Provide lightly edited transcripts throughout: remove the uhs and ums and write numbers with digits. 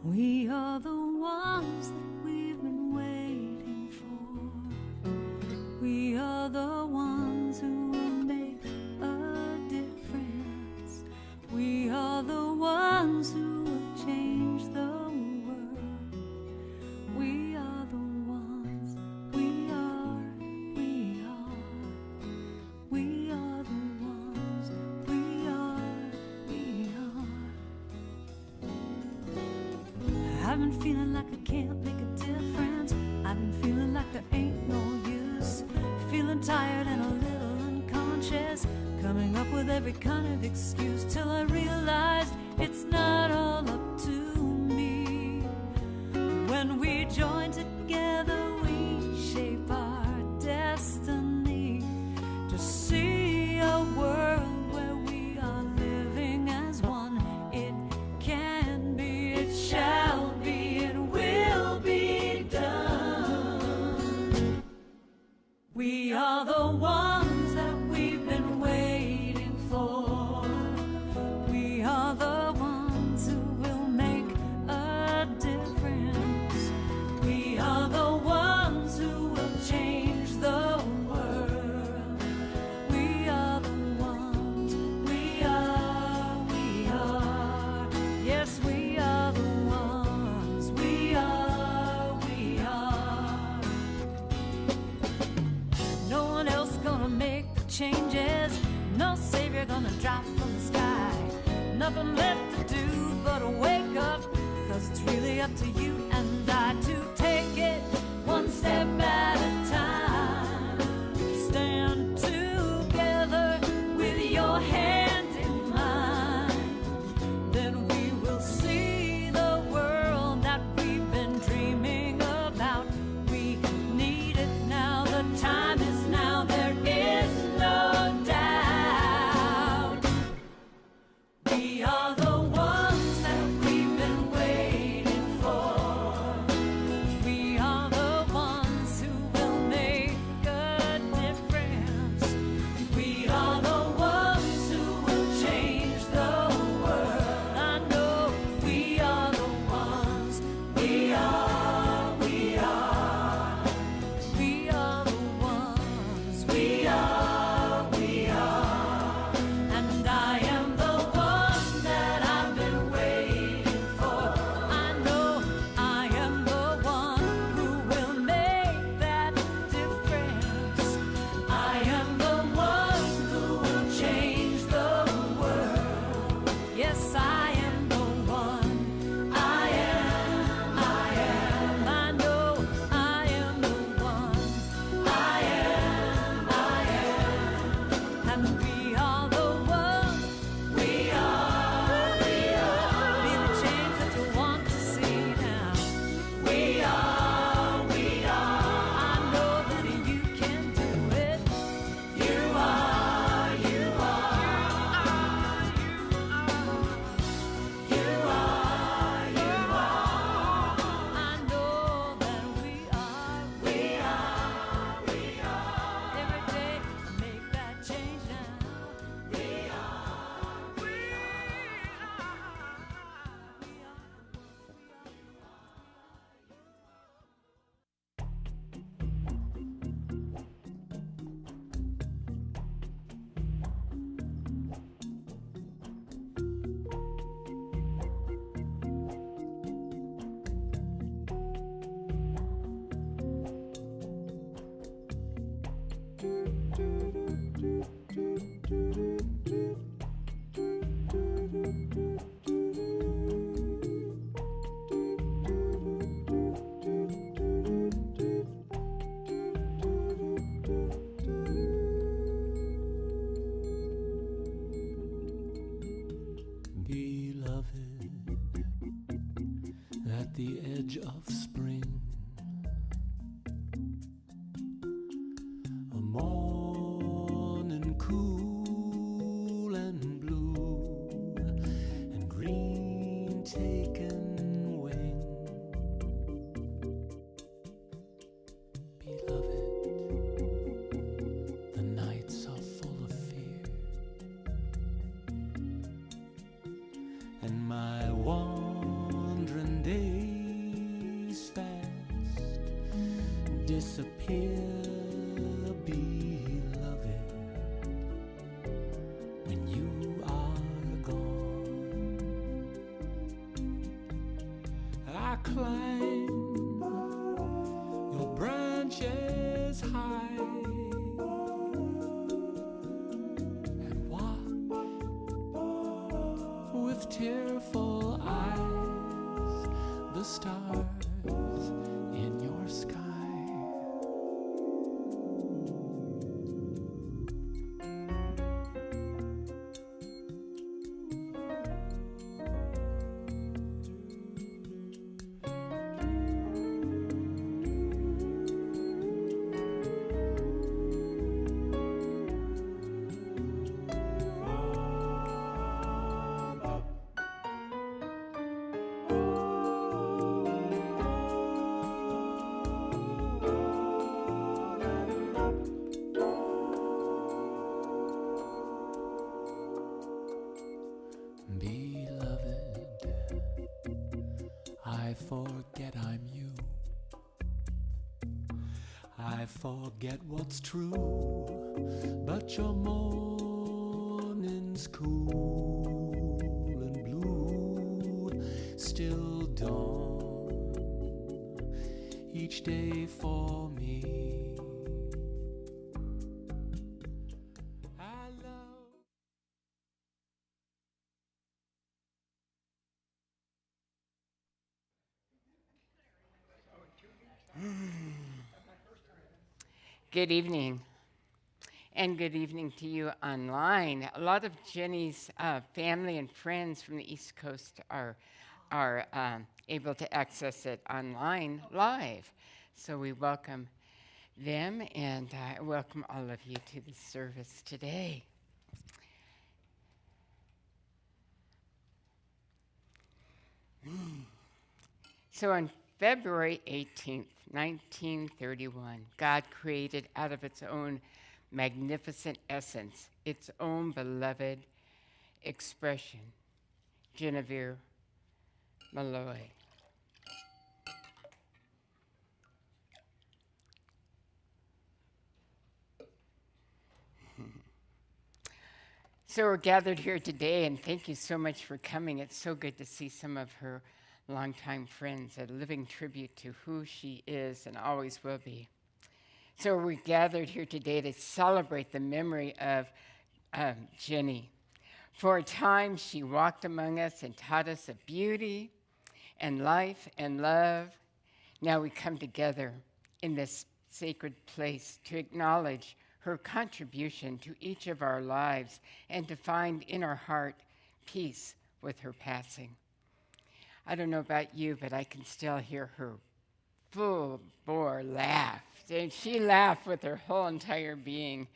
We are the ones that we've been waiting for. We are the ones who will make a difference. We are the ones who will change the world. We are the ones. We are the ones. I've been feeling like I can't make a difference. I've been feeling like there ain't no use. Feeling tired and a little unconscious, coming up with every kind of excuse, till I realized it's not all up to me. When we join together, we shape our destiny to see a world where we are living as one. It can be, it shall be, it will be done. We are the ones that we've been waiting for. We are the ones who will make a difference. We are the ones who will change the world. We are the ones. We are, yes, we are the ones. We are. No one else gonna make the changes. No savior gonna drop from the sky. Nothing left to do but wake up, 'cause it's really up to you and I to take it one step at a time. Stand together with your hand in mine. Then we will see the world that we've been dreaming about. We need it now, the time is now, there is no doubt. We are the ones that we've been waiting for. We are the ones who will make a difference. We are the ones who will change the world. I know we are the ones. We are. We are the ones. We are. And I am the one that I've been waiting for. I know I am the one who will make that difference. I am the one who will change the world. Yes, I am the one. I am. I know I am the one. I am. And we are the ones. We are. Be the change that you want to see now. We are. I know that you can do it. You are. You are. I know that we are. Every day make that change now. We are. We are. Beloved, at the edge of spring, a morning cool and blue, and green taken wing. Beloved, the nights are full of fear, and my wandering days of tearful eyes, the stars in your sky. Beloved, I forget I'm you. I forget what's true, but your morning's cool and blue still dawn each day for me. I love. Good evening, and good evening to you online. A lot of Jenny's family and friends from the East Coast are able to access it online live. So we welcome them, and I welcome all of you to the service today. So on February 18th, 1931, God created out of its own magnificent essence, its own beloved expression, Genevieve Malloy. So we're gathered here today, and thank you so much for coming. It's so good to see some of her longtime friends, a living tribute to who she is and always will be. So we're gathered here today to celebrate the memory of Jenny. For a time, she walked among us and taught us of beauty and life and love. Now we come together in this sacred place to acknowledge her contribution to each of our lives and to find in our heart peace with her passing. I don't know about you, but I can still hear her full-bore laugh. And she laughed with her whole entire being,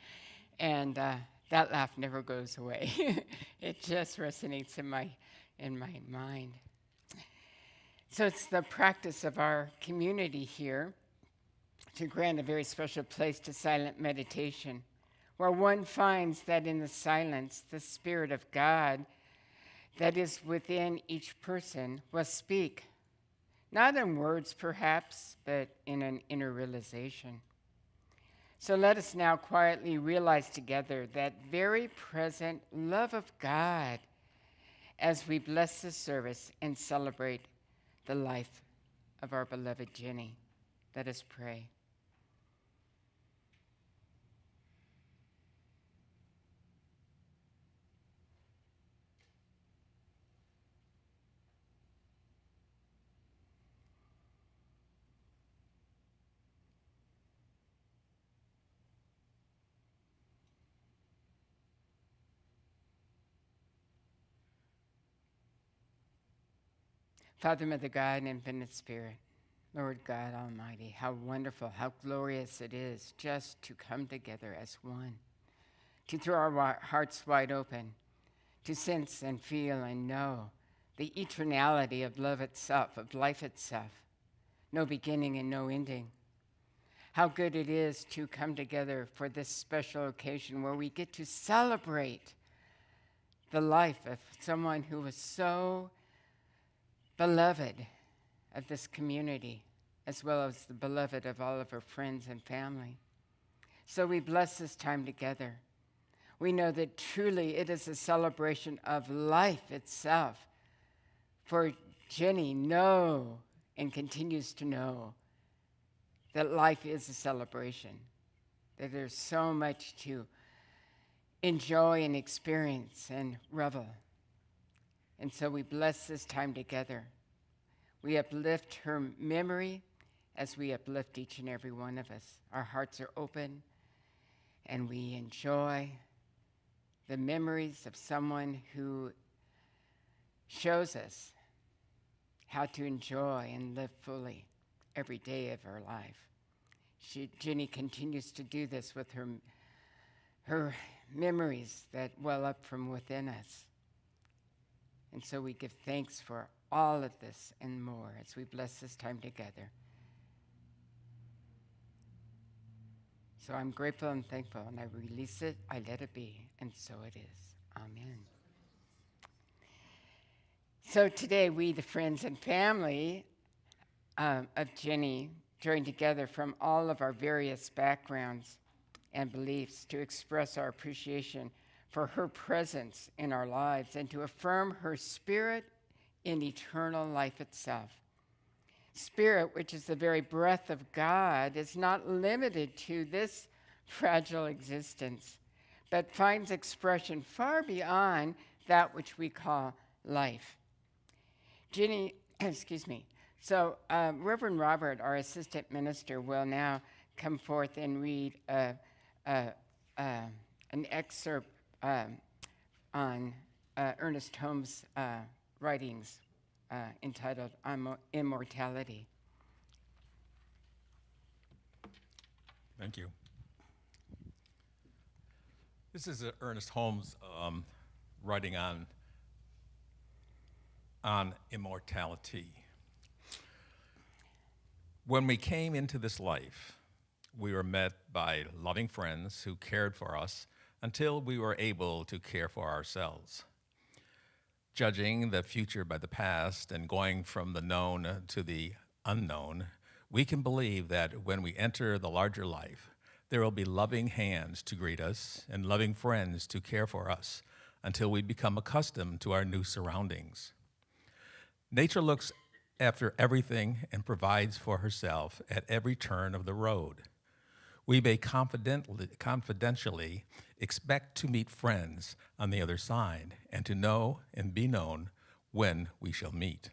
and that laugh never goes away. It just resonates in my mind. So it's the practice of our community here to grant a very special place to silent meditation, where one finds that in the silence, the Spirit of God that is within each person will speak, not in words perhaps, but in an inner realization. So let us now quietly realize together that very present love of God as we bless the service and celebrate the life of our beloved Jenny. Let us pray. Father, Mother, God, and Infinite Spirit, Lord God Almighty, how wonderful, how glorious it is just to come together as one, to throw our hearts wide open, to sense and feel and know the eternality of love itself, of life itself, no beginning and no ending. How good it is to come together for this special occasion where we get to celebrate the life of someone who was so beloved of this community, as well as the beloved of all of her friends and family. So we bless this time together. We know that truly it is a celebration of life itself. For Jenny know and continues to know that life is a celebration, that there's so much to enjoy and experience and revel. And so we bless this time together. We uplift her memory as we uplift each and every one of us. Our hearts are open, and we enjoy the memories of someone who shows us how to enjoy and live fully every day of our life. Jenny continues to do this with her memories that well up from within us. And so we give thanks for all of this and more as we bless this time together. So I'm grateful and thankful, and I release it, I let it be, and so it is. Amen. So today, we, the friends and family of Jenny, join together from all of our various backgrounds and beliefs to express our appreciation for her presence in our lives and to affirm her spirit in eternal life itself. Spirit, which is the very breath of God, is not limited to this fragile existence, but finds expression far beyond that which we call life. Jenny, excuse me. So Reverend Robert, our assistant minister, will now come forth and read an excerpt on Ernest Holmes' writings entitled Immortality. Thank you. This is Ernest Holmes writing on immortality. When we came into this life, we were met by loving friends who cared for us until we were able to care for ourselves. Judging the future by the past and going from the known to the unknown, we can believe that when we enter the larger life, there will be loving hands to greet us and loving friends to care for us until we become accustomed to our new surroundings. Nature looks after everything and provides for herself at every turn of the road. We may confidentially expect to meet friends on the other side and to know and be known when we shall meet.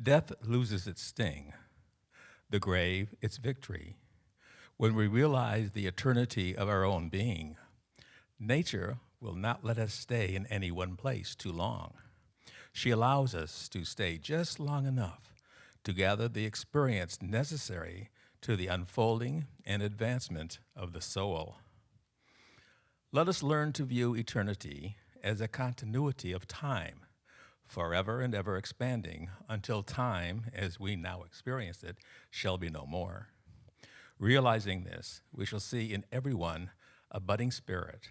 Death loses its sting, the grave its victory, when we realize the eternity of our own being. Nature will not let us stay in any one place too long. She allows us to stay just long enough to gather the experience necessary to the unfolding and advancement of the soul. Let us learn to view eternity as a continuity of time, forever and ever expanding until time, as we now experience it, shall be no more. Realizing this, we shall see in everyone a budding spirit,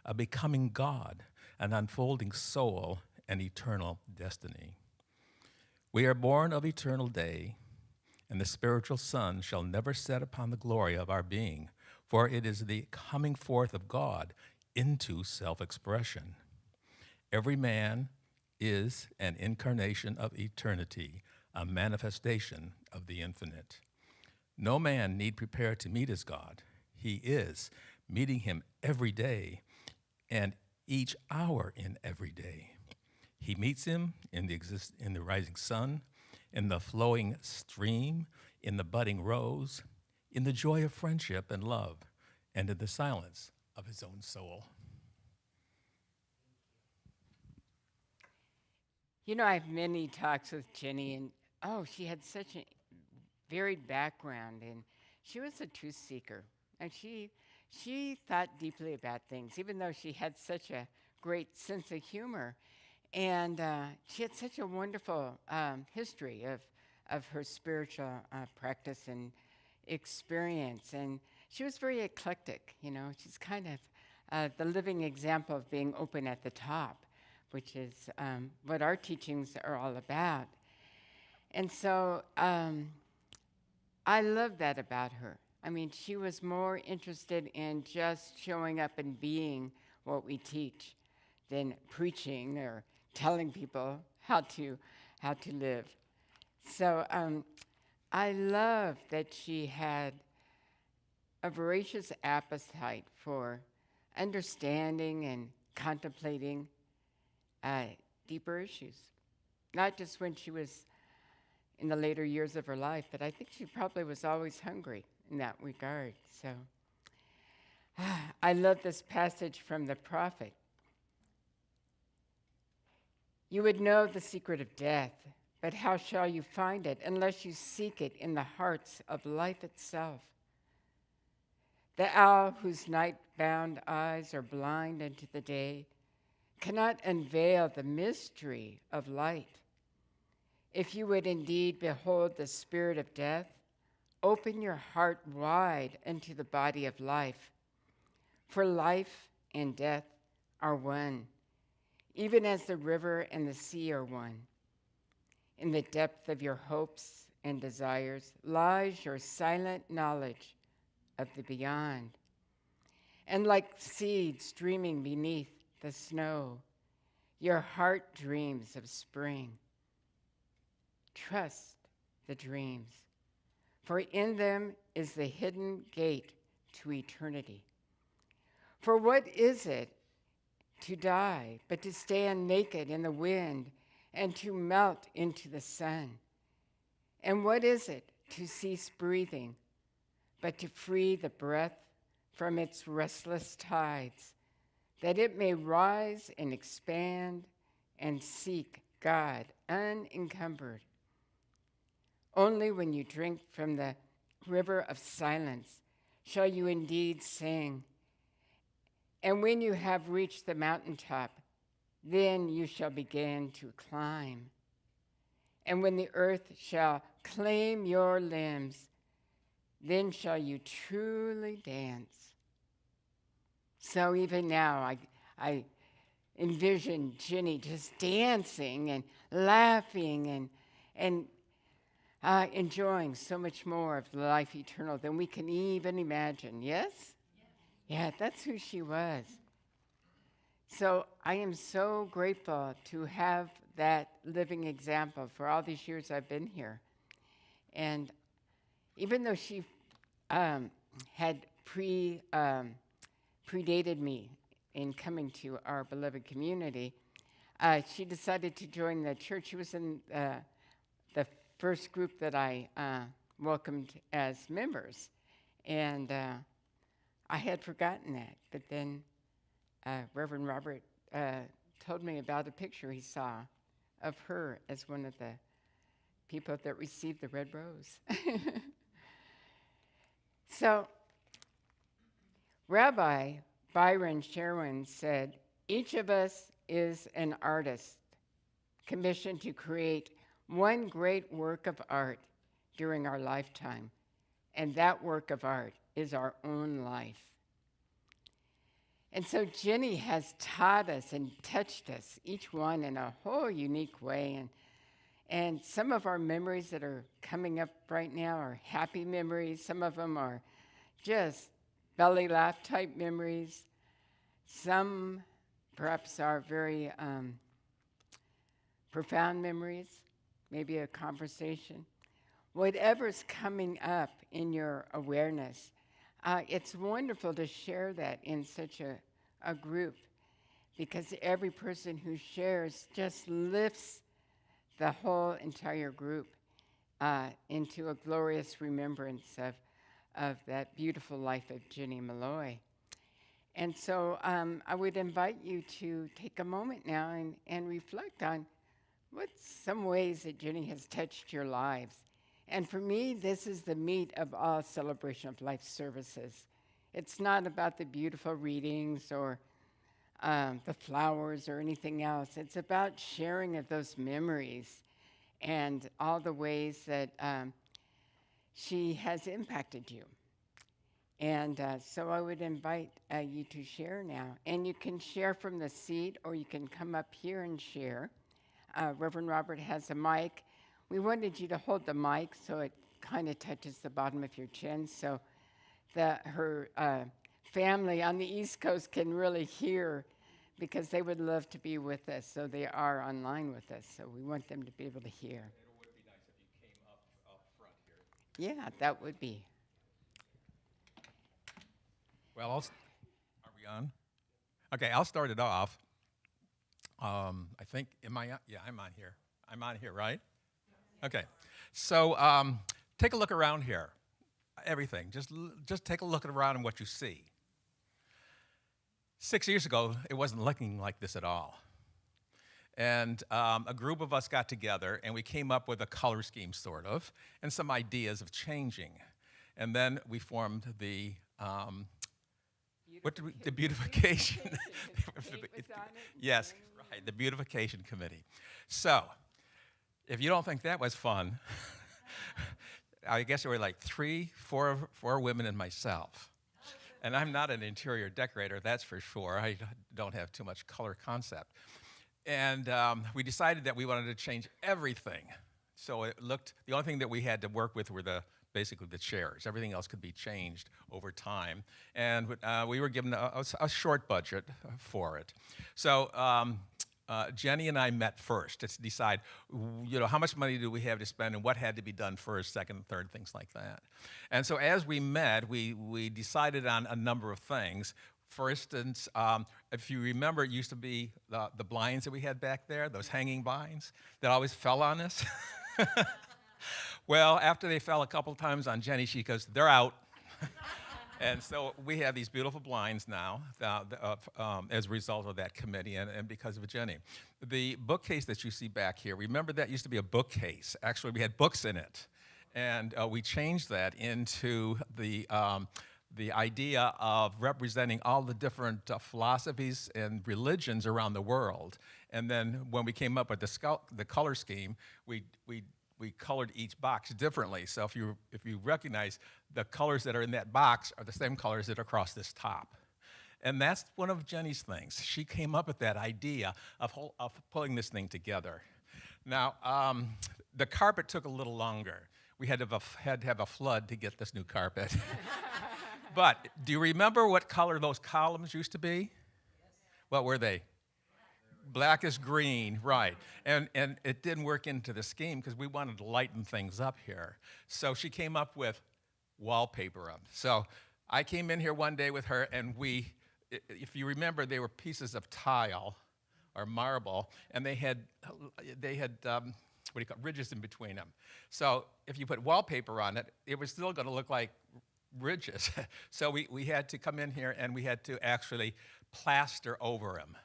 a becoming God, an unfolding soul, and eternal destiny. We are born of eternal day, and the spiritual sun shall never set upon the glory of our being, for it is the coming forth of God into self-expression. Every man is an incarnation of eternity, a manifestation of the infinite. No man need prepare to meet his God. He is meeting him every day and each hour in every day. He meets him in the rising sun, in the flowing stream, in the budding rose, in the joy of friendship and love, and in the silence of his own soul. You know, I have many talks with Jenny, and she had such a varied background, and she was a truth seeker, and she thought deeply about things, even though she had such a great sense of humor. And she had such a wonderful history of her spiritual practice and experience. And she was very eclectic, you know. She's kind of the living example of being open at the top, which is what our teachings are all about. And so I love that about her. I mean, she was more interested in just showing up and being what we teach than preaching or telling people how to live. So I love that she had a voracious appetite for understanding and contemplating deeper issues. Not just when she was in the later years of her life, but I think she probably was always hungry in that regard. So I love this passage from the prophet. You would know the secret of death, but how shall you find it unless you seek it in the hearts of life itself? The owl whose night-bound eyes are blind unto the day cannot unveil the mystery of light. If you would indeed behold the spirit of death, open your heart wide unto the body of life. For life and death are one, even as the river and the sea are one. In the depth of your hopes and desires lies your silent knowledge of the beyond. And like seeds dreaming beneath the snow, your heart dreams of spring. Trust the dreams, for in them is the hidden gate to eternity. For what is it to die but to stand naked in the wind and to melt into the sun? And what is it to cease breathing but to free the breath from its restless tides, that it may rise and expand and seek God unencumbered? Only when you drink from the river of silence shall you indeed sing. And when you have reached the mountaintop, then you shall begin to climb. And when the earth shall claim your limbs, then shall you truly dance. So even now, I envision Ginny just dancing and laughing and enjoying so much more of life eternal than we can even imagine. Yes? Yeah, that's who she was. So I am so grateful to have that living example for all these years I've been here. And even though she had predated me in coming to our beloved community, she decided to join the church. She was in the first group that I welcomed as members. And I had forgotten that. But then Reverend Robert told me about a picture he saw of her as one of the people that received the red rose. So Rabbi Byron Sherwin said, each of us is an artist commissioned to create one great work of art during our lifetime, and that work of art is our own life. And so Jenny has taught us and touched us, each one in a whole unique way. And some of our memories that are coming up right now are happy memories. Some of them are just belly laugh type memories. Some perhaps are very profound memories, maybe a conversation. Whatever's coming up in your awareness, it's wonderful to share that in such a group, because every person who shares just lifts the whole entire group into a glorious remembrance of that beautiful life of Ginny Malloy. And so I would invite you to take a moment now and reflect on what's some ways that Ginny has touched your lives. And for me, this is the meat of all Celebration of Life services. It's not about the beautiful readings or the flowers or anything else. It's about sharing of those memories and all the ways that she has impacted you. And so I would invite you to share now. And you can share from the seat, or you can come up here and share. Reverend Robert has a mic. We wanted you to hold the mic so it kind of touches the bottom of your chin, so that her family on the East Coast can really hear, because they would love to be with us. So they are online with us, so we want them to be able to hear. It would be nice if you came up front here. Yeah, that would be. Well, are we on? Okay, I'll start it off. I think, am I on? Yeah, I'm on here. I'm on here, right? Okay. So take a look around here. Everything. Just take a look around and what you see. 6 years ago, it wasn't looking like this at all. And a group of us got together, and we came up with a color scheme, sort of, and some ideas of changing. And then we formed the the beautification. Yes, right, the beautification committee. So, if you don't think that was fun, I guess there were like four women and myself. And I'm not an interior decorator, that's for sure. I don't have too much color concept. And we decided that we wanted to change everything. So it looked, the only thing that we had to work with were basically the chairs. Everything else could be changed over time. And we were given a short budget for it. So Jenny and I met first to decide, how much money do we have to spend and what had to be done first, second, third, things like that. And so as we met, we decided on a number of things. For instance, if you remember, it used to be the blinds that we had back there, those hanging blinds that always fell on us. Well, after they fell a couple times on Jenny, she goes, they're out. And so we have these beautiful blinds now as a result of that committee and because of Jenny. The bookcase that you see back here, remember that used to be a bookcase. Actually, we had books in it. And we changed that into the idea of representing all the different philosophies and religions around the world. And then when we came up with the color scheme, we colored each box differently. So if you recognize the colors that are in that box are the same colors that are across this top. And that's one of Jenny's things. She came up with that idea of pulling this thing together. Now, the carpet took a little longer. We had to have a flood to get this new carpet. But do you remember what color those columns used to be? Yes. What were they? Blackish green, right. And it didn't work into the scheme because we wanted to lighten things up here. So she came up with wallpaper up. So I came in here one day with her, and if you remember, they were pieces of tile or marble, and they had ridges in between them. So if you put wallpaper on it, it was still going to look like ridges. So we had to come in here and we had to actually plaster over them.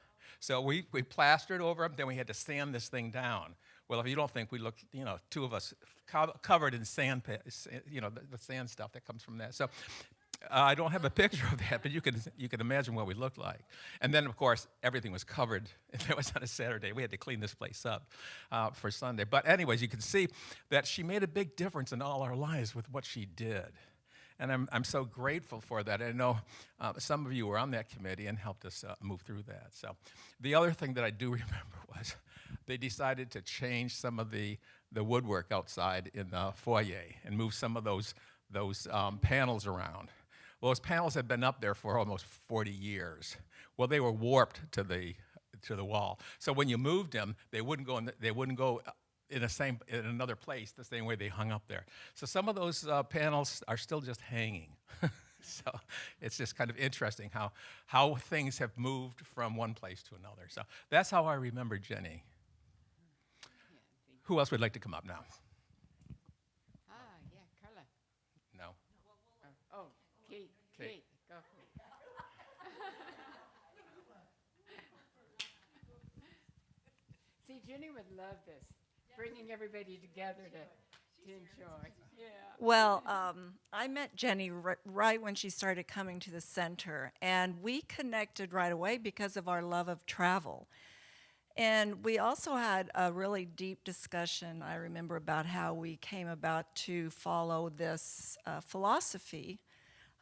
So we plastered over them, then we had to sand this thing down. Well, if you don't think we looked, two of us covered in sand, the sand stuff that comes from that. So I don't have a picture of that, but you can imagine what we looked like. And then, of course, everything was covered. It was on a Saturday. We had to clean this place up for Sunday. But anyways, you can see that she made a big difference in all our lives with what she did. And I'm so grateful for that. I know some of you were on that committee and helped us move through that. So the other thing that I do remember was they decided to change some of the woodwork outside in the foyer and move some of those panels around. Well, those panels had been up there for almost 40 years. Well, they were warped to the wall. So when you moved them, they wouldn't go in another place the same way they hung up there. So some of those panels are still just hanging. So it's just kind of interesting how things have moved from one place to another. So that's how I remember Jenny. Who else would like to come up now? Yeah, Carla. No. Oh, Kate, go. See, Jenny would love this, bringing everybody together to enjoy. Yeah. Well, I met Jenny right when she started coming to the center, and we connected right away because of our love of travel. And we also had a really deep discussion, I remember, about how we came about to follow this philosophy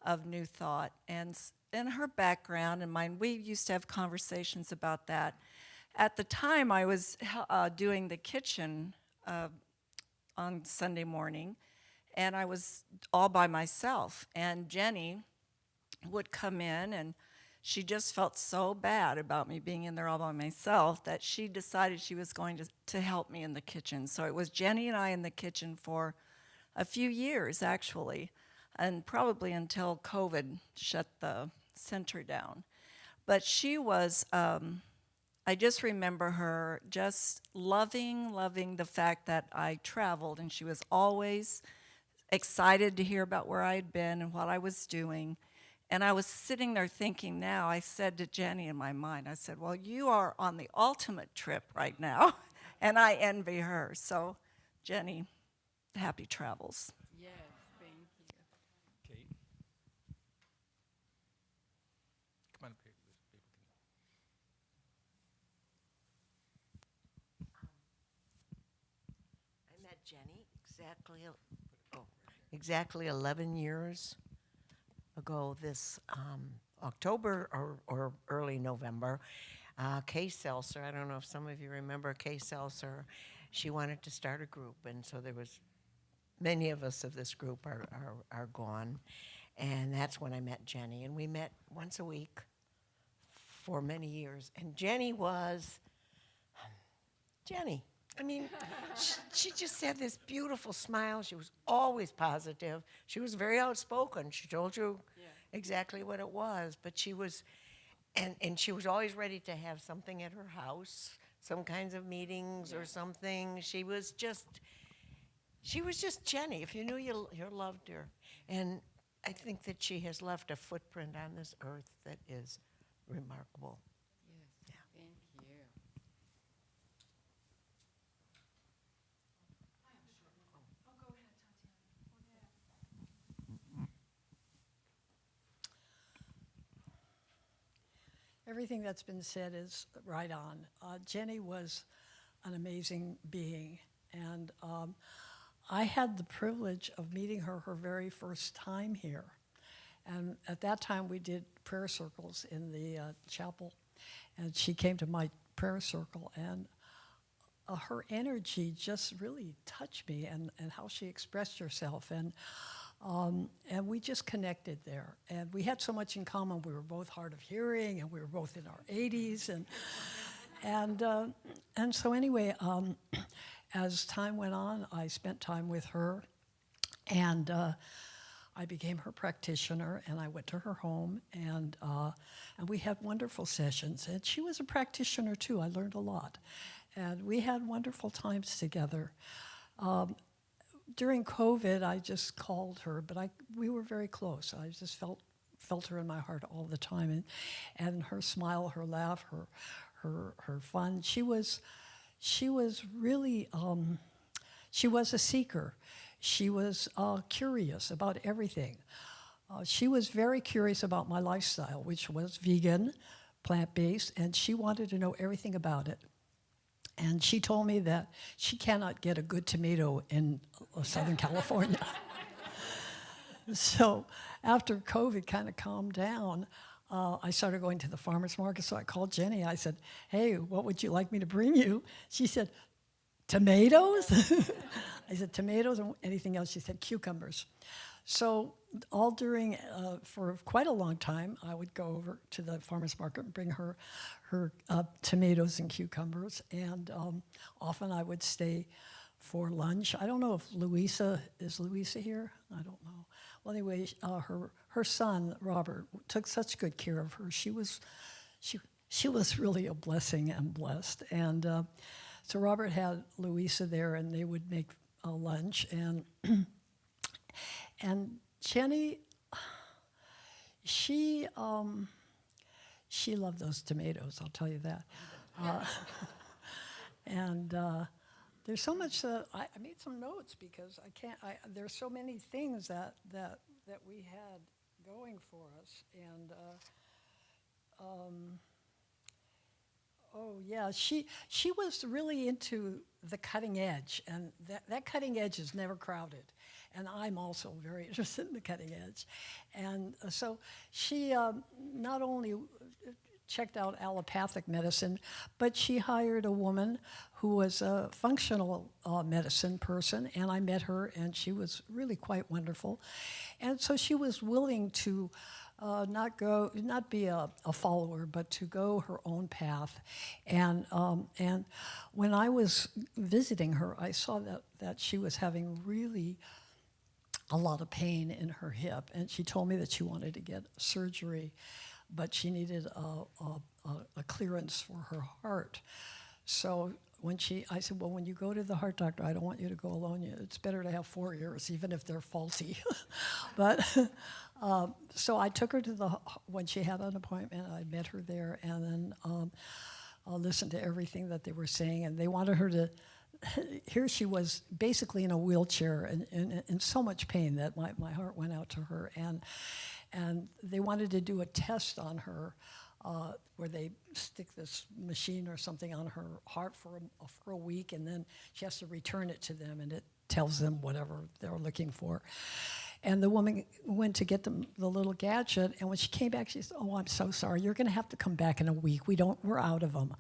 of New Thought. And in her background and mine, we used to have conversations about that. At the time, I was doing the kitchen on Sunday morning, and I was all by myself. And Jenny would come in, and she just felt so bad about me being in there all by myself that she decided she was going to help me in the kitchen. So it was Jenny and I in the kitchen for a few years, actually, and probably until COVID shut the center down. But she was I just remember her just loving the fact that I traveled, and she was always excited to hear about where I had been and what I was doing. And I was sitting there thinking now, I said to Jenny in my mind, I said, well, you are on the ultimate trip right now, and I envy her. So, Jenny, happy travels. Yes, thank you. Kate? Come on up here. I met Jenny exactly 11 years ago this October or early November. Kay Seltzer, I don't know if some of you remember Kay Seltzer, she wanted to start a group, and so there was many of us of this group are gone, and that's when I met Jenny, and we met once a week for many years, and Jenny was Jenny. I mean, she just had this beautiful smile. She was always positive. She was very outspoken. She told you exactly what it was, but she was, and she was always ready to have something at her house, some kinds of meetings or something. She was just Jenny. If you knew you loved her. And I think that she has left a footprint on this earth that is remarkable. Yes, thank you. Everything that's been said is right on. Jenny was an amazing being, and I had the privilege of meeting her very first time here. And at that time, we did prayer circles in the chapel, and she came to my prayer circle, and her energy just really touched me, and how she expressed herself, and we just connected there. And we had so much in common. We were both hard of hearing, and we were both in our 80s, and so anyway, as time went on, I spent time with her, and I became her practitioner, and I went to her home, and we had wonderful sessions. And she was a practitioner too. I learned a lot, and we had wonderful times together. During COVID, I just called her, but we were very close. I just felt her in my heart all the time, and her smile, her laugh, her fun. She was really she was a seeker. She was curious about everything. She was very curious about my lifestyle, which was vegan, plant-based, and she wanted to know everything about it. And she told me that she cannot get a good tomato in Southern California. So after COVID kind of calmed down, I started going to the farmer's market, so I called Jenny. I said, hey, what would you like me to bring you? She said, tomatoes? I said, tomatoes and anything else? She said, cucumbers. So all during, for quite a long time, I would go over to the farmer's market and bring her tomatoes and cucumbers, and often I would stay for lunch. I don't know if is Louisa here? I don't know. Well, anyway, her son, Robert, took such good care of her. She was really a blessing and blessed. And so Robert had Louisa there, and they would make lunch. And Jenny, she loved those tomatoes, I'll tell you that. There's so much that I made some notes because there's so many things that we had going for us. And oh yeah, she was really into the cutting edge, and that cutting edge is never crowded. And I'm also very interested in the cutting edge. And so she not only checked out allopathic medicine, but she hired a woman who was a functional medicine person, and I met her, and she was really quite wonderful. And so she was willing to not be a follower, but to go her own path. And when I was visiting her, I saw that she was having really a lot of pain in her hip, and she told me that she wanted to get surgery. but she needed a clearance for her heart. So I said, well, when you go to the heart doctor, I don't want you to go alone. It's better to have 4 ears, even if they're faulty. But so I took her to when she had an appointment, I met her there, and then I listened to everything that they were saying, and they wanted her to. Here she was basically in a wheelchair and in so much pain that my heart went out to her, and they wanted to do a test on her. Where they stick this machine or something on her heart for a week, and then she has to return it to them, and it tells them whatever they're looking for. And the woman went to get the little gadget, and when she came back, she said, "Oh, I'm so sorry. You're going to have to come back in a week. We're out of them."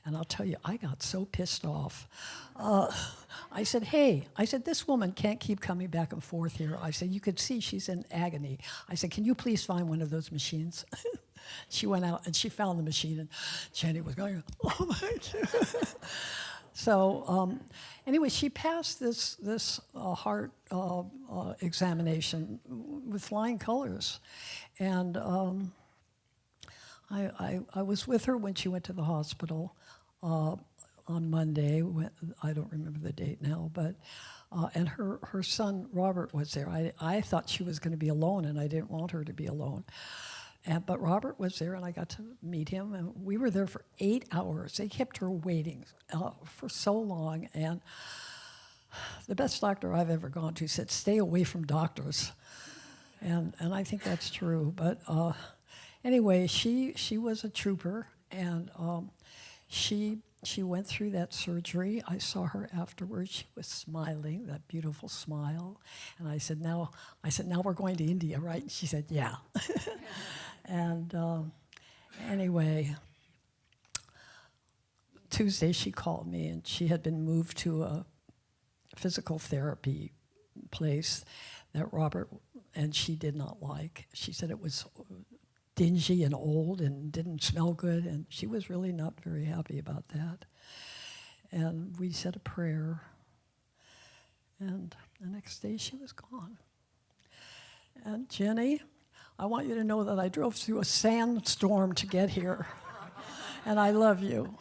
And I'll tell you, I got so pissed off. I said, "Hey," I said, "this woman can't keep coming back and forth here." I said, "You could see she's in agony." I said, "Can you please find one of those machines?" She went out and she found the machine, and Jenny was going, "Oh my God." So anyway, she passed this heart examination with flying colors, and I was with her when she went to the hospital on Monday. I don't remember the date now, but and her son Robert was there. I thought she was going to be alone, and I didn't want her to be alone. But Robert was there, and I got to meet him, and we were there for 8 hours. They kept her waiting for so long, and the best doctor I've ever gone to said, "Stay away from doctors," and I think that's true. But anyway, she was a trooper, and she went through that surgery. I saw her afterwards. She was smiling, that beautiful smile, and I said, "Now we're going to India, right?" And she said, "Yeah." And anyway, Tuesday she called me, and she had been moved to a physical therapy place that Robert and she did not like. She said it was dingy and old and didn't smell good, and she was really not very happy about that. And we said a prayer, and the next day she was gone. And Jenny, I want you to know that I drove through a sandstorm to get here, and I love you,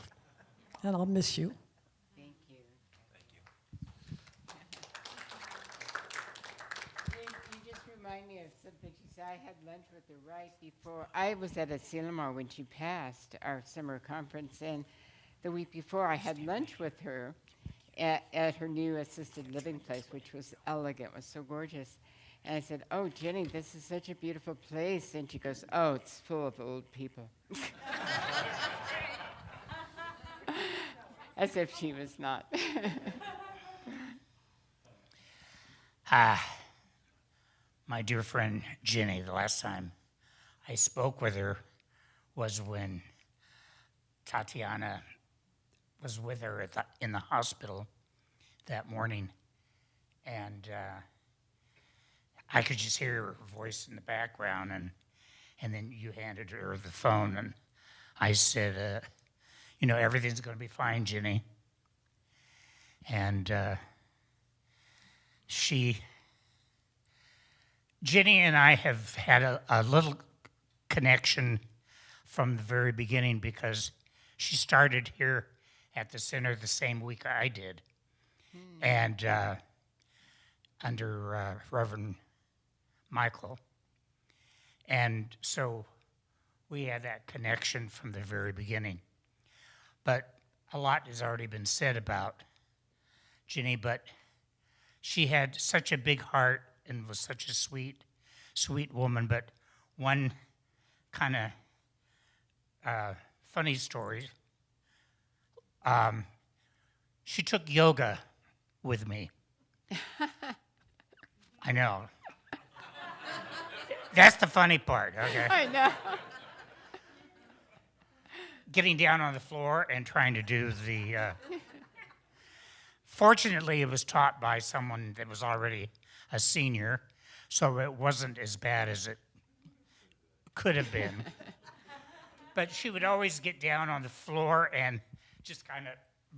and I'll miss you. Thank you. You just remind me of something she said. I had lunch with her right before. I was at Asilomar when she passed our summer conference, and the week before I had lunch with her at her new assisted living place, which was elegant, was so gorgeous. And I said, "Oh, Jenny, this is such a beautiful place." And she goes, "Oh, it's full of old people." As if she was not. My dear friend Jenny, the last time I spoke with her was when Tatiana was with her in the hospital that morning, and I could just hear her voice in the background, and then you handed her the phone, and I said, everything's going to be fine, Jenny. And Jenny and I have had a little connection from the very beginning because she started here at the center the same week I did. And under Reverend Michael. And so we had that connection from the very beginning. But a lot has already been said about Jenny, but she had such a big heart and was such a sweet, sweet woman. But one kind of funny story, she took yoga with me. I know. That's the funny part, okay? I know. Getting down on the floor and trying to do the... Fortunately, it was taught by someone that was already a senior, so it wasn't as bad as it could have been. But she would always get down on the floor and just kind of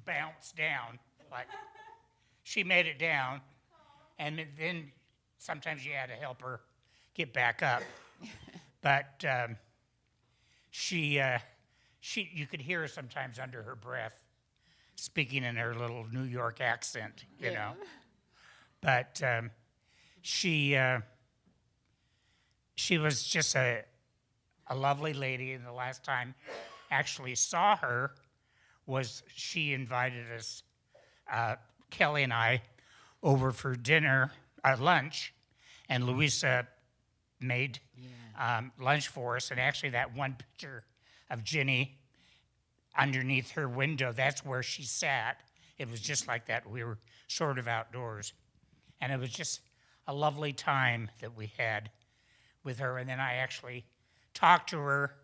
bounce down. Like, she made it down, and then sometimes you had to help her get back up. But she you could hear her sometimes under her breath, speaking in her little New York accent, you know. But she was just a lovely lady, and the last time I actually saw her was she invited us, Kelly and I, over for dinner, lunch, and Louisa made lunch for us. And actually, that one picture of Ginny underneath her window, that's where she sat. It was just like that. We were sort of outdoors. And it was just a lovely time that we had with her. And then I actually talked to her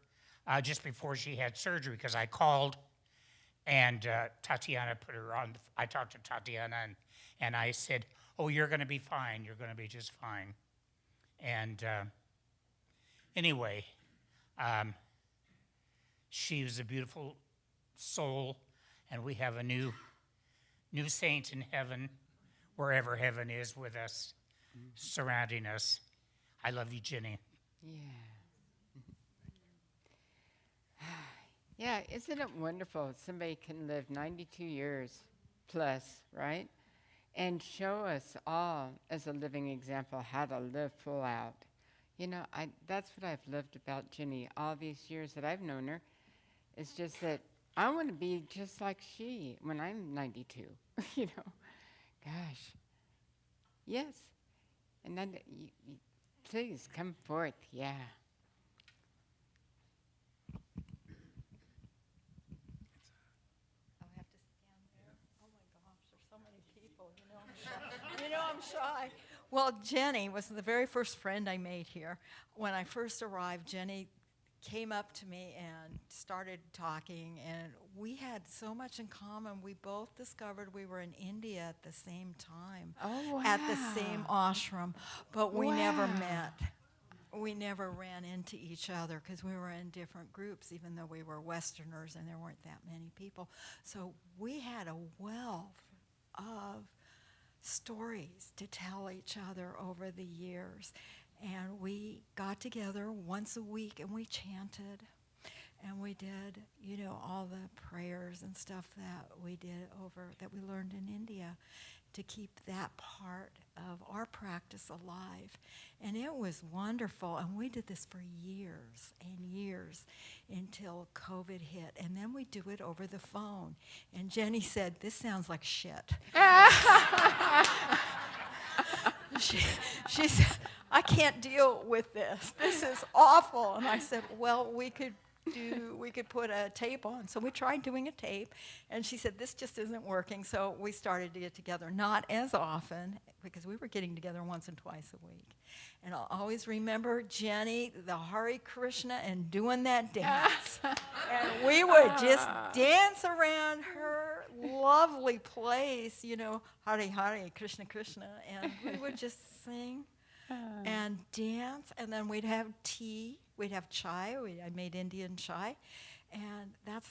just before she had surgery, because I called and Tatiana put her on. I talked to Tatiana and I said, "Oh, you're going to be fine. You're going to be just fine." And anyway, she was a beautiful soul, and we have a new saint in heaven, wherever heaven is, with us, surrounding us. I love you, Ginny. Yeah. Yeah, isn't it wonderful? Somebody can live 92 years plus, right? And show us all, as a living example, how to live full out. You know, that's what I've loved about Ginny all these years that I've known her. It's just that I want to be just like she when I'm 92, you know. Gosh. Yes. And then, please come forth, yeah. I have to stand there. Oh my gosh, there's so many people. I'm shy. Well, Jenny was the very first friend I made here. When I first arrived, Jenny came up to me and started talking, and we had so much in common. We both discovered we were in India at the same time, at the same ashram, but we never met. We never ran into each other because we were in different groups, even though we were Westerners and there weren't that many people. So we had a wealth of stories to tell each other over the years. And we got together once a week and we chanted. And we did, all the prayers and stuff that we did that we learned in India to keep that part of our practice alive. And it was wonderful. And we did this for years and years until COVID hit. And then we do it over the phone. And Jenny said, "This sounds like shit." She said, "I can't deal with this. This is awful." And I said, "Well, we could put a tape on." So we tried doing a tape, and she said, "This just isn't working." So we started to get together, not as often, because we were getting together once and twice a week. And I'll always remember Jenny, the Hare Krishna, and doing that dance. And we would just dance around her lovely place, Hare Hare, Krishna Krishna, and we would just sing and dance, and then we'd have tea. We'd have chai. I made Indian chai. And that's,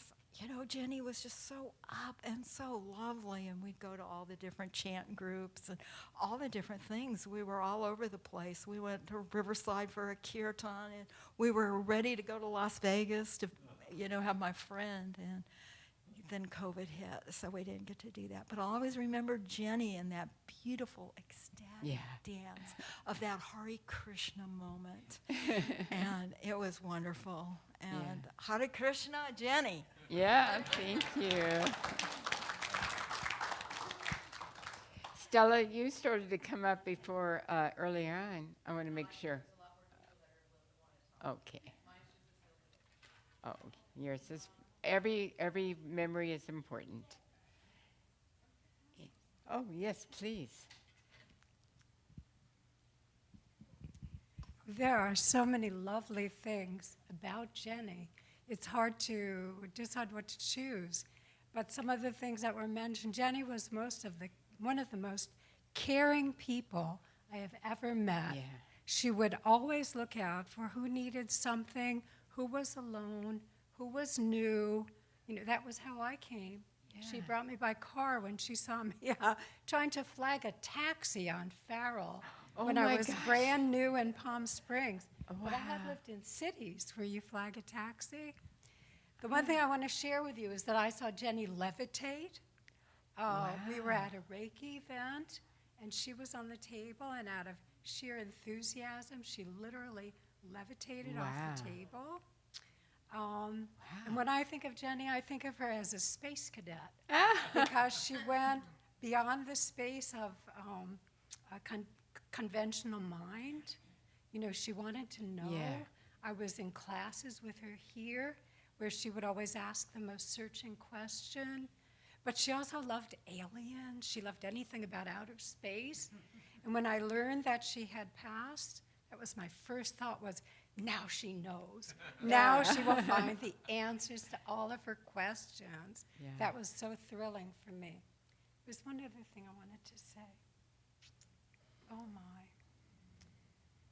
Jenny was just so up and so lovely. And we'd go to all the different chant groups and all the different things. We were all over the place. We went to Riverside for a kirtan. And we were ready to go to Las Vegas to, have my friend. And then COVID hit, so we didn't get to do that. But I'll always remember Jenny and that beautiful, ecstatic dance of that Hare Krishna moment. And it was wonderful. And Hare Krishna, Jenny. Yeah, thank you. Stella, you started to come up before earlier on. I want to make sure. Okay. Oh, yours is. Every memory is important. Oh, yes, please. There are so many lovely things about Jenny. It's hard to decide what to choose. But some of the things that were mentioned, Jenny was one of the most caring people I have ever met. Yeah. She would always look out for who needed something, who was alone, who was new. That was how I came. Yeah. She brought me by car when she saw me trying to flag a taxi on Farrell when I was brand new in Palm Springs. But I had lived in cities where you flag a taxi. The one thing I want to share with you is that I saw Jenny levitate. We were at a Reiki event, and she was on the table, and out of sheer enthusiasm, she literally levitated off the table. And when I think of Jenny, I think of her as a space cadet because she went beyond the space of a conventional mind. You know, she wanted to know. Yeah. I was in classes with her here where she would always ask the most searching question. But she also loved aliens. She loved anything about outer space. And when I learned that she had passed, that was my first thought was, now she knows. Now she will find the answers to all of her questions. Yeah. That was so thrilling for me. There's one other thing I wanted to say. Oh, my.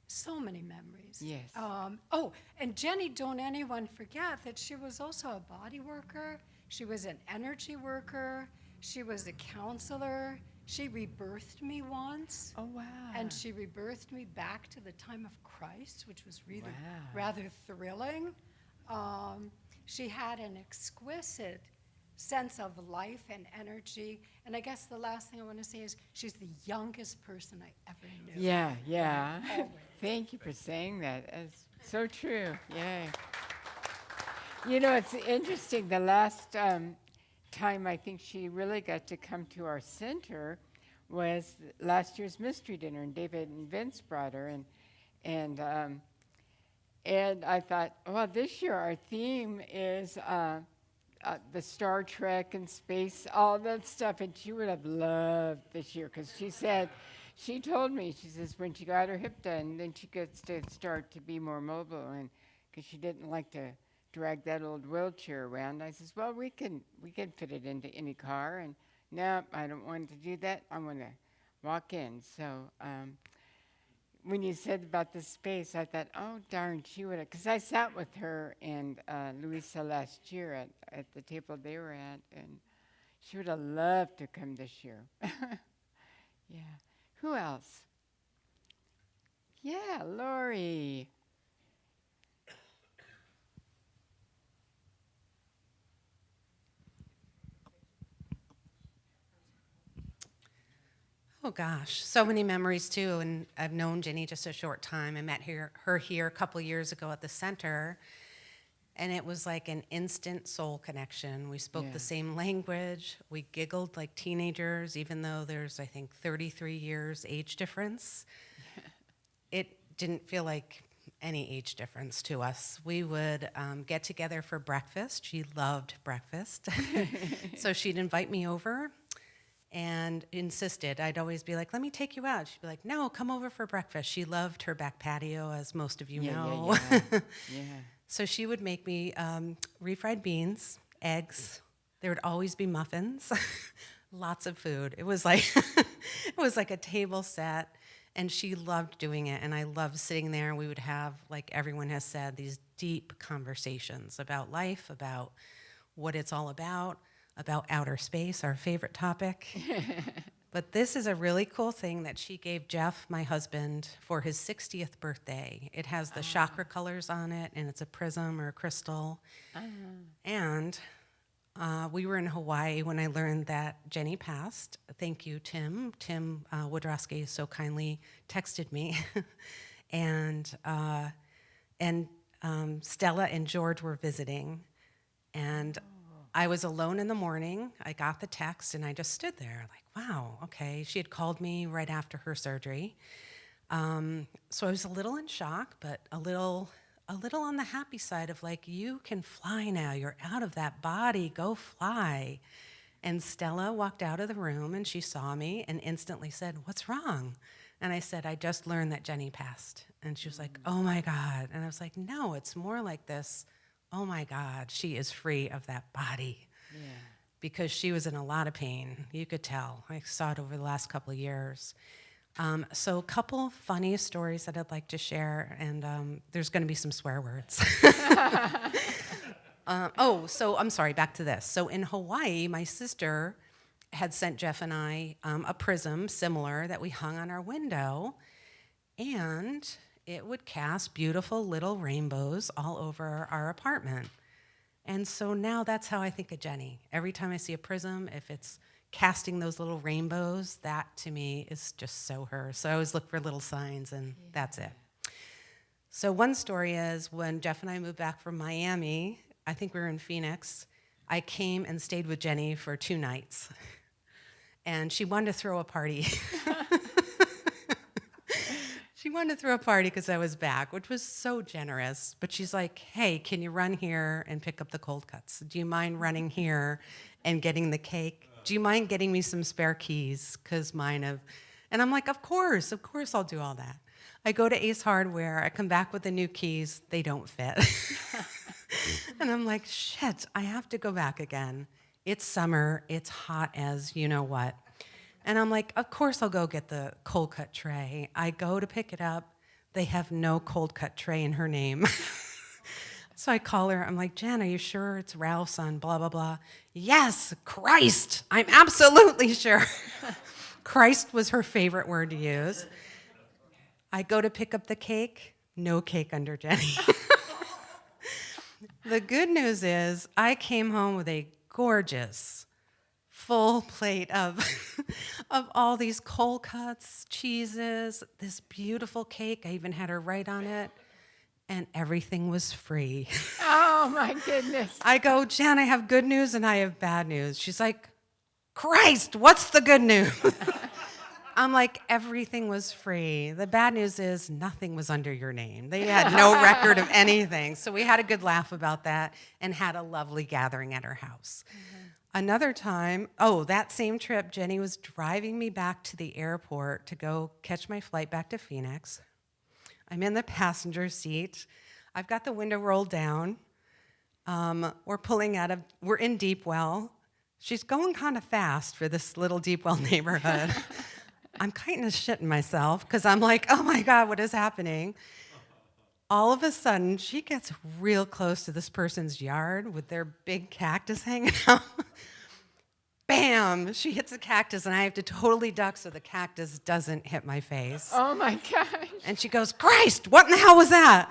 So many memories. Yes. And Jenny, don't anyone forget that she was also a body worker. She was an energy worker. She was a counselor. She rebirthed me once. Oh, wow. And she rebirthed me back to the time of Christ, which was really Wow. rather thrilling. She had an exquisite sense of life and energy. And I guess the last thing I want to say is she's the youngest person I ever knew. Yeah, yeah. Always. Thank you for saying that. It's so true. Yay. You know, it's interesting. The last time I think she really got to come to our center was last year's mystery dinner, and David and Vince brought her, and I thought, well, this year our theme is the Star Trek and space, all that stuff, and she would have loved this year because she told me, she says when she got her hip done, then she gets to start to be more mobile, and because she didn't like to drag that old wheelchair around. I says, well, we can fit it into any car, and no, I don't want to do that. I want to walk in. So when you said about the space, I thought, oh, darn, she would have, because I sat with her and Louisa last year at the table they were at, and she would have loved to come this year. Yeah. Who else? Yeah, Lori. Oh gosh, so many memories too, and I've known Jenny just a short time. I met her here a couple years ago at the center, and it was like an instant soul connection. We spoke Yeah. the same language. We giggled like teenagers, even though there's, I think, 33 years age difference. It didn't feel like any age difference to us. We would get together for breakfast. She loved breakfast. So she'd invite me over and insisted. I'd always be like, let me take you out. She'd be like, no, come over for breakfast. She loved her back patio, as most of you know. Yeah. So she would make me refried beans, eggs. There would always be muffins, lots of food. It was like it was like a table set, and she loved doing it. And I loved sitting there. And we would have, like everyone has said, these deep conversations about life, about what it's all about outer space, our favorite topic. But this is a really cool thing that she gave Jeff, my husband, for his 60th birthday. It has the chakra colors on it, and it's a prism or a crystal. And we were in Hawaii when I learned that Jenny passed. Thank you, Tim. Tim Woodrowski so kindly texted me. and Stella and George were visiting. And I was alone in the morning. I got the text, and I just stood there like, wow, okay. She had called me right after her surgery. So I was a little in shock, but a little on the happy side of like, you can fly now. You're out of that body. Go fly. And Stella walked out of the room, and she saw me and instantly said, what's wrong? And I said, I just learned that Jenny passed. And she was like, oh, my God. And I was like, no, it's more like this. Oh my God, she is free of that body. Yeah. Because she was in a lot of pain. You could tell. I saw it over the last couple of years. So a couple funny stories that I'd like to share, and there's going to be some swear words. So I'm sorry, back to this. So in Hawaii, my sister had sent Jeff and I a prism similar that we hung on our window, and it would cast beautiful little rainbows all over our apartment. And so now that's how I think of Jenny. Every time I see a prism, if it's casting those little rainbows, that to me is just so her. So I always look for little signs, and that's it. So one story is when Jeff and I moved back from Miami, I think we were in Phoenix, I came and stayed with Jenny for 2 nights. And she wanted to throw a party. She wanted to throw a party because I was back, which was so generous. But she's like, hey, can you run here and pick up the cold cuts? Do you mind running here and getting the cake? Do you mind getting me some spare keys? Because mine have... And I'm like, of course I'll do all that. I go to Ace Hardware, I come back with the new keys, they don't fit. And I'm like, shit, I have to go back again. It's summer, it's hot as you know what. And I'm like, of course I'll go get the cold cut tray. I go to pick it up, they have no cold cut tray in her name. So I call her, I'm like, Jen, are you sure it's Ralph's on blah, blah, blah? Yes, Christ, I'm absolutely sure. Christ was her favorite word to use. I go to pick up the cake, no cake under Jenny. The good news is I came home with a gorgeous, full plate of all these cold cuts, cheeses, this beautiful cake. I even had her write on it, and everything was free. Oh, my goodness. I go, Jen, I have good news and I have bad news. She's like, Christ, what's the good news? I'm like, everything was free. The bad news is nothing was under your name. They had no record of anything. So we had a good laugh about that and had a lovely gathering at her house. Mm-hmm. Another time, that same trip, Jenny was driving me back to the airport to go catch my flight back to Phoenix. I'm in the passenger seat. I've got the window rolled down. We're in Deepwell. She's going kind of fast for this little Deepwell neighborhood. I'm kind of shitting myself because I'm like, oh my God, what is happening? All of a sudden, she gets real close to this person's yard with their big cactus hanging out. Bam! She hits the cactus, and I have to totally duck so the cactus doesn't hit my face. Oh my gosh. And she goes, Christ, what in the hell was that?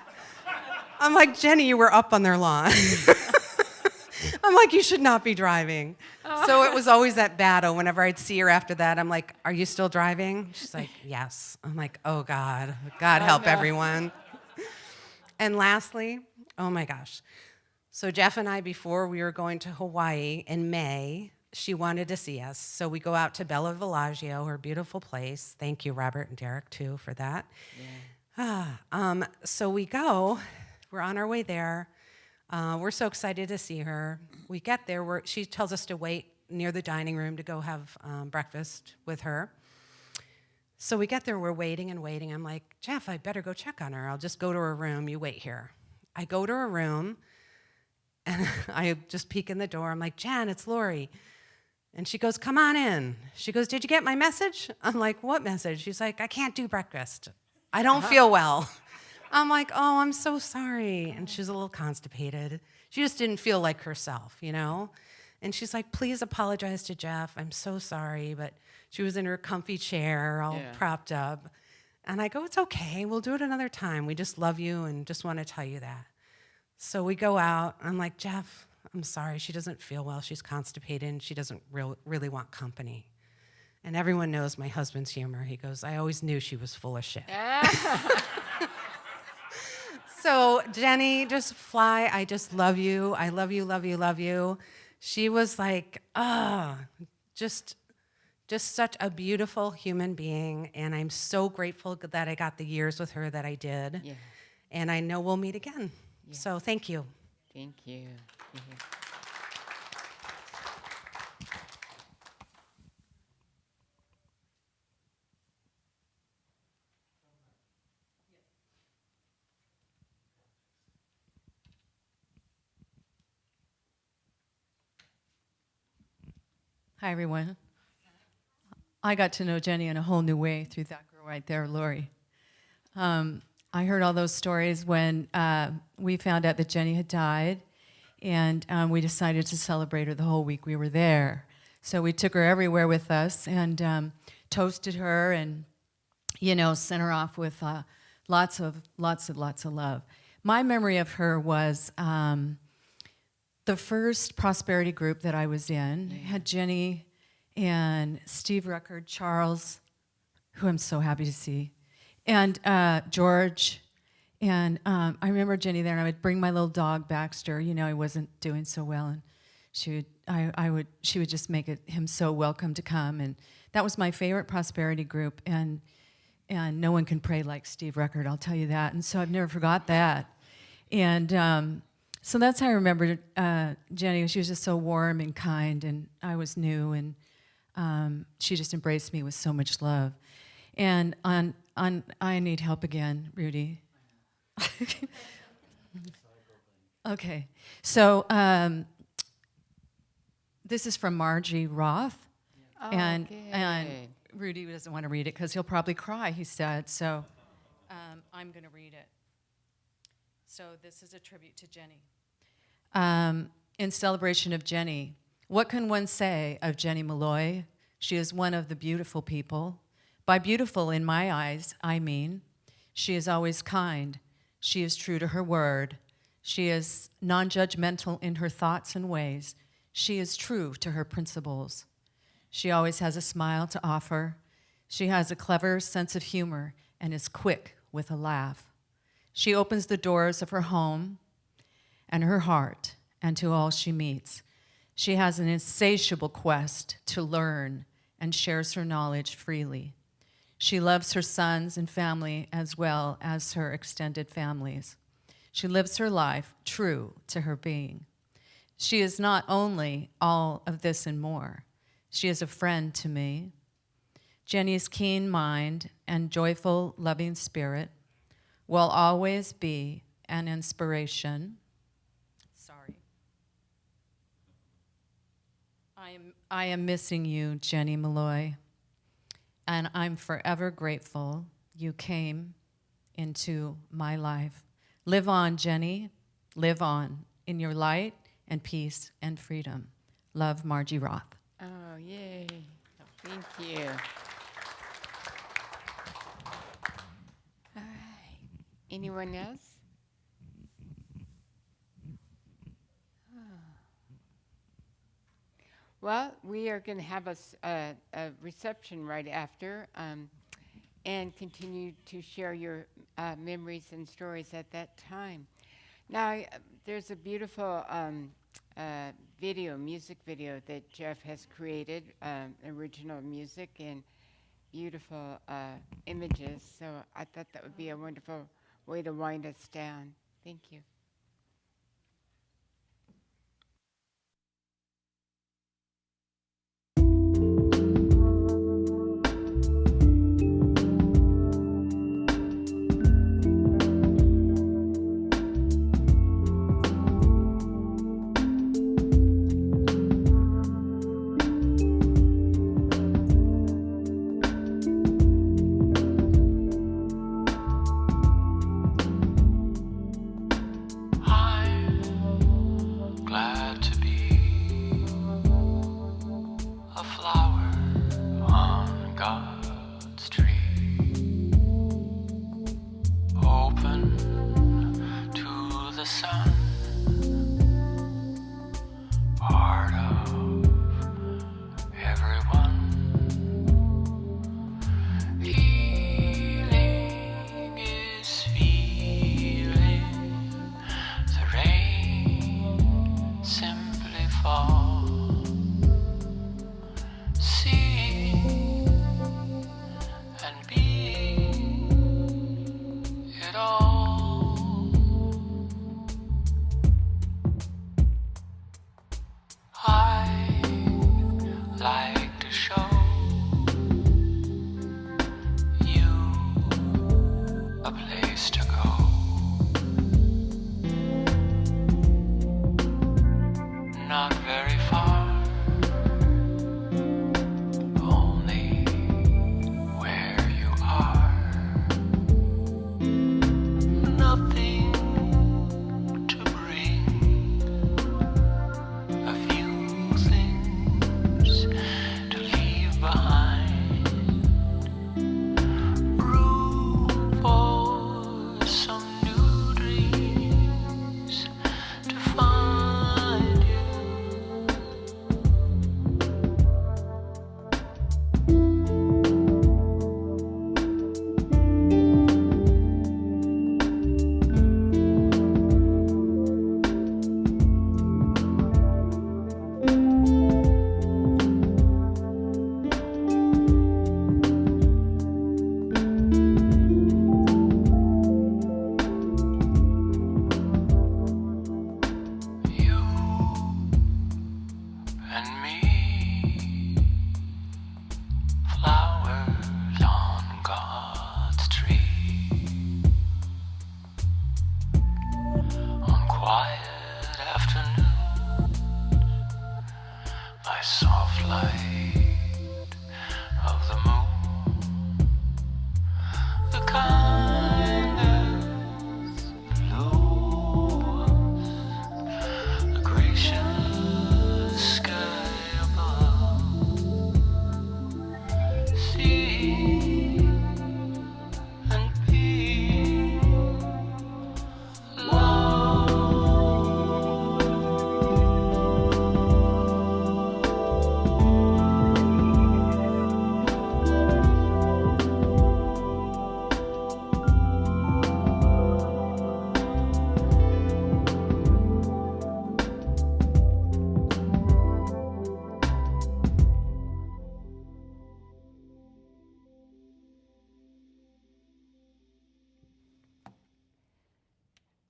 I'm like, Jenny, you were up on their lawn. I'm like, you should not be driving. So it was always that battle. Whenever I'd see her after that, I'm like, are you still driving? She's like, yes. I'm like, oh God, God help everyone. And lastly, oh my gosh. So Jeff and I, before we were going to Hawaii in May, she wanted to see us. So we go out to Bella Villaggio, her beautiful place. Thank you, Robert and Derek, too, for that. Yeah. So we go. We're on our way there. We're so excited to see her. We get there. She tells us to wait near the dining room to go have breakfast with her. So we get there. We're waiting and waiting. I'm like, Jeff, I better go check on her. I'll just go to her room. You wait here. I go to her room, and I just peek in the door. I'm like, Jen, it's Lori. And she goes, come on in. She goes, did you get my message? I'm like, what message? She's like, I can't do breakfast. I don't feel well. I'm like, oh, I'm so sorry. And she's a little constipated. She just didn't feel like herself, you know? And she's like, please apologize to Jeff. I'm so sorry. But she was in her comfy chair, all propped up. And I go, it's okay. We'll do it another time. We just love you and just want to tell you that. So we go out. I'm like, Jeff, I'm sorry. She doesn't feel well. She's constipated, and she doesn't really want company. And everyone knows my husband's humor. He goes, I always knew she was full of shit. So Jenny, just fly. I just love you. I love you, love you, love you. She was like, just such a beautiful human being. And I'm so grateful that I got the years with her that I did. Yeah. And I know we'll meet again. Yeah. So thank you. Thank you. Yeah. Hi, everyone. I got to know Jenny in a whole new way through that girl right there, Lori. I heard all those stories when we found out that Jenny had died, and we decided to celebrate her the whole week we were there. So we took her everywhere with us and toasted her and, sent her off with lots of love. My memory of her was the first prosperity group that I was in had Jenny and Steve Ruckert, Charles, who I'm so happy to see, and George. And I remember Jenny there, and I would bring my little dog Baxter. You know, he wasn't doing so well, and she would just make him so welcome to come. And that was my favorite prosperity group. And no one can pray like Steve Ruckert, I'll tell you that. And so I've never forgot that. And so that's how I remember Jenny. She was just so warm and kind, and I was new, and she just embraced me with so much love. And I need help again, Rudy. Okay, so this is from Margie Roth, and Rudy doesn't want to read it because he'll probably cry, he said, so I'm going to read it. So this is a tribute to Jenny. In celebration of Jenny, what can one say of Jenny Malloy? She is one of the beautiful people. By beautiful in my eyes, I mean, she is always kind. She is true to her word. She is non-judgmental in her thoughts and ways. She is true to her principles. She always has a smile to offer. She has a clever sense of humor and is quick with a laugh. She opens the doors of her home and her heart and to all she meets. She has an insatiable quest to learn and shares her knowledge freely. She loves her sons and family as well as her extended families. She lives her life true to her being. She is not only all of this and more. She is a friend to me. Jenny's keen mind and joyful, loving spirit will always be an inspiration. Sorry. I am missing you, Jenny Malloy. And I'm forever grateful you came into my life. Live on, Jenny. Live on in your light and peace and freedom. Love, Margie Roth. Oh, yay. Thank you. All right. Anyone else? Well, we are going to have a reception right after and continue to share your memories and stories at that time. Now, there's a beautiful music video that Jeff has created, original music and beautiful images. So I thought that would be a wonderful way to wind us down. Thank you.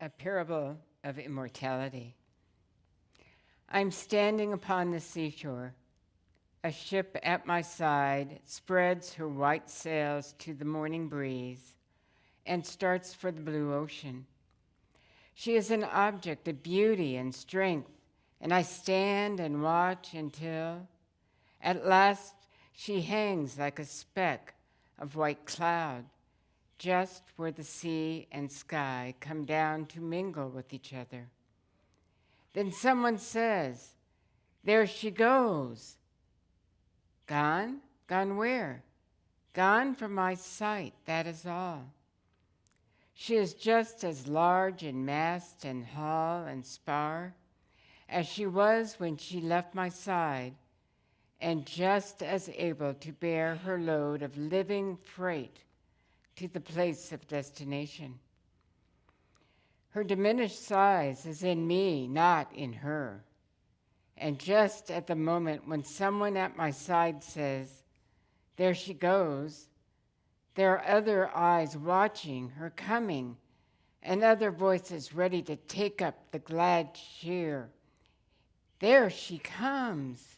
a parable of immortality. I'm standing upon the seashore. A ship at my side spreads her white sails to the morning breeze and starts for the blue ocean. She is an object of beauty and strength, and I stand and watch until, at last, she hangs like a speck of white cloud, just where the sea and sky come down to mingle with each other. Then someone says, "There she goes." Gone? Gone where? Gone from my sight, that is all. She is just as large in mast and hull and spar as she was when she left my side, and just as able to bear her load of living freight to the place of destination. Her diminished size is in me, not in her. And just at the moment when someone at my side says, "There she goes," there are other eyes watching her coming, and other voices ready to take up the glad cheer. There she comes.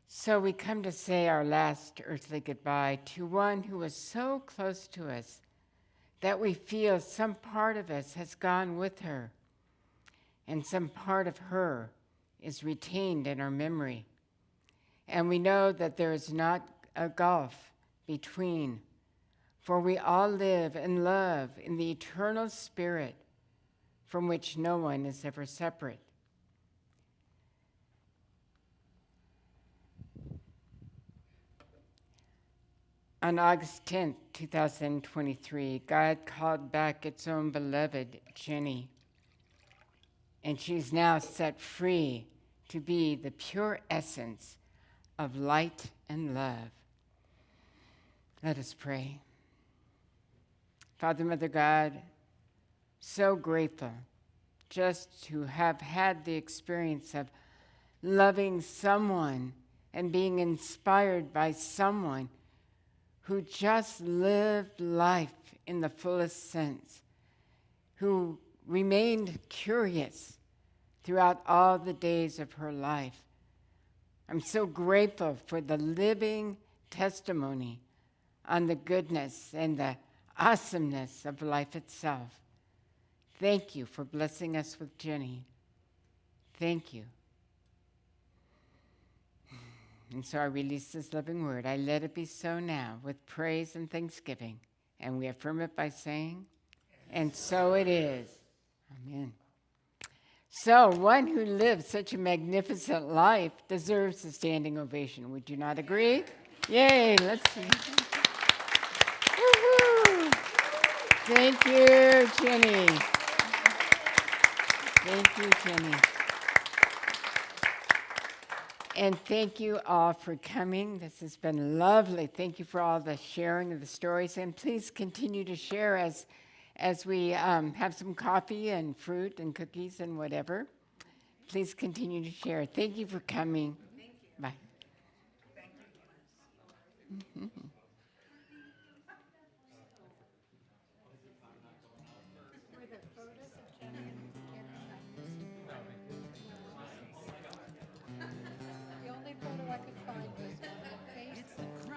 So we come to say our last earthly goodbye to one who was so close to us that we feel some part of us has gone with her, and some part of her is retained in our memory. And we know that there is not a gulf between, for we all live and love in the eternal spirit from which no one is ever separate. On August 10th, 2023, God called back its own beloved Jenny, and she's now set free to be the pure essence of light and love. Let us pray. Father, Mother God, so grateful just to have had the experience of loving someone and being inspired by someone who just lived life in the fullest sense, who remained curious throughout all the days of her life. I'm so grateful for the living testimony on the goodness and the awesomeness of life itself. Thank you for blessing us with Jenny. Thank you. And so I release this living word. I let it be so now with praise and thanksgiving. And we affirm it by saying, and so it is. Amen. So one who lives such a magnificent life deserves a standing ovation. Would you not agree? Yay, let's see. Woo-hoo. Thank you, Jenny. Thank you, Jenny. And thank you all for coming. This has been lovely. Thank you for all the sharing of the stories. And please continue to share as we have some coffee and fruit and cookies and whatever. Please continue to share. Thank you for coming. Thank you. Bye. Thank you. Mm-hmm.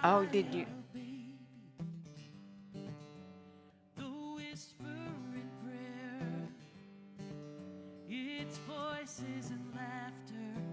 Oh, did you? The whisper in prayer, its voices and laughter.